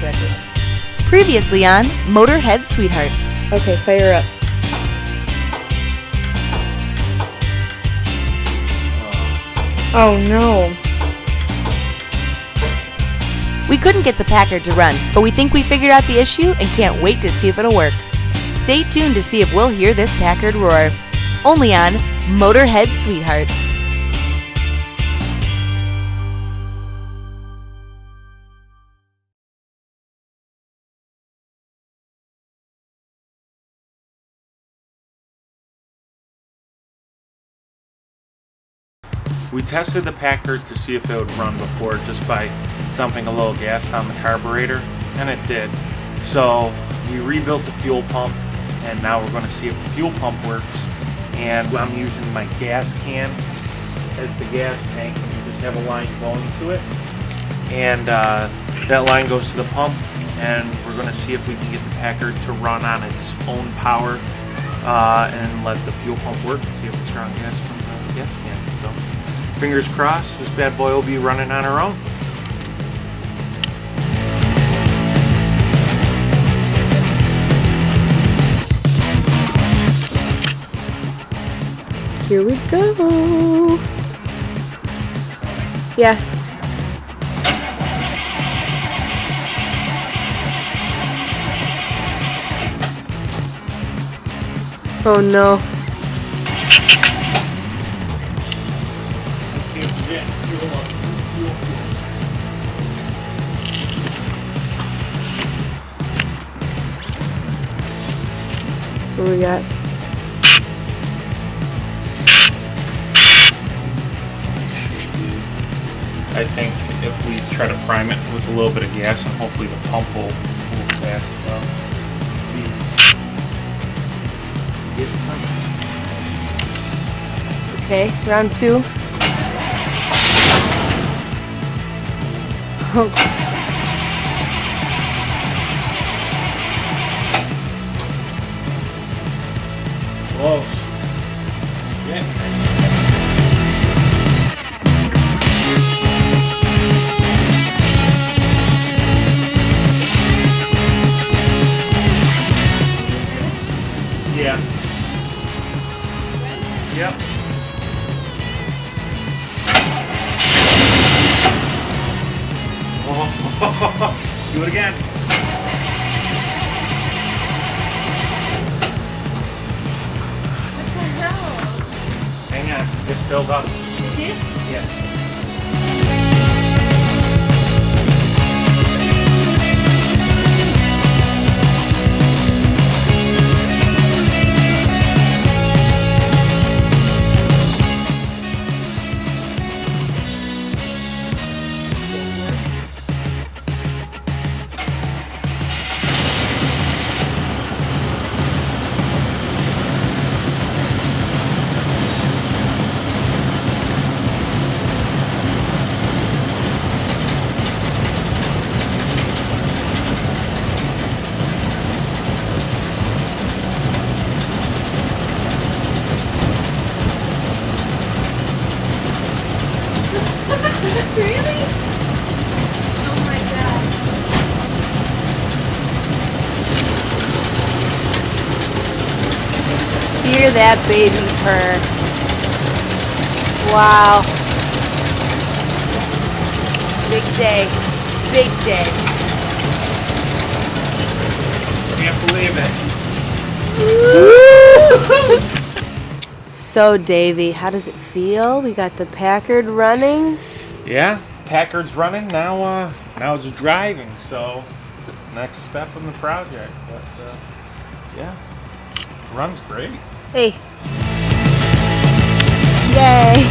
correctly. Previously on Motorhead Sweethearts. Okay, fire up. Oh no. We couldn't get the Packard to run, but we think we figured out the issue and can't wait to see if it'll work. Stay tuned to see if we'll hear this Packard roar. Only on Motorhead Sweethearts. We tested the Packard to see if it would run before just by dumping a little gas down the carburetor, and it did. So we rebuilt the fuel pump, and now we're going to see if the fuel pump works. And I'm using my gas can as the gas tank, and we just have a line going to it. And that line goes to the pump, and we're going to see if we can get the Packard to run on its own power and let the fuel pump work and see if it's drawing gas from the gas can. So fingers crossed, this bad boy will be running on her own. Here we go. Yeah. Oh no. Let's see if we get fuel up. What do we got? I think if we try to prime it with a little bit of gas, and hopefully the pump will move fast enough. Get some. Okay, round 2. Oh. Close. Yeah. Yeah. Yep. Oh, do it again. What the hell? Hang on, it filled up. You did? Yeah. Really? Oh my gosh. Hear that baby purr. Wow. Big day. Big day. Can't believe it. So, Davey, how does it feel? We got the Packard running. Yeah, Packard's running now. Now it's driving. So next step in the project. But yeah, runs great. Hey. Yay.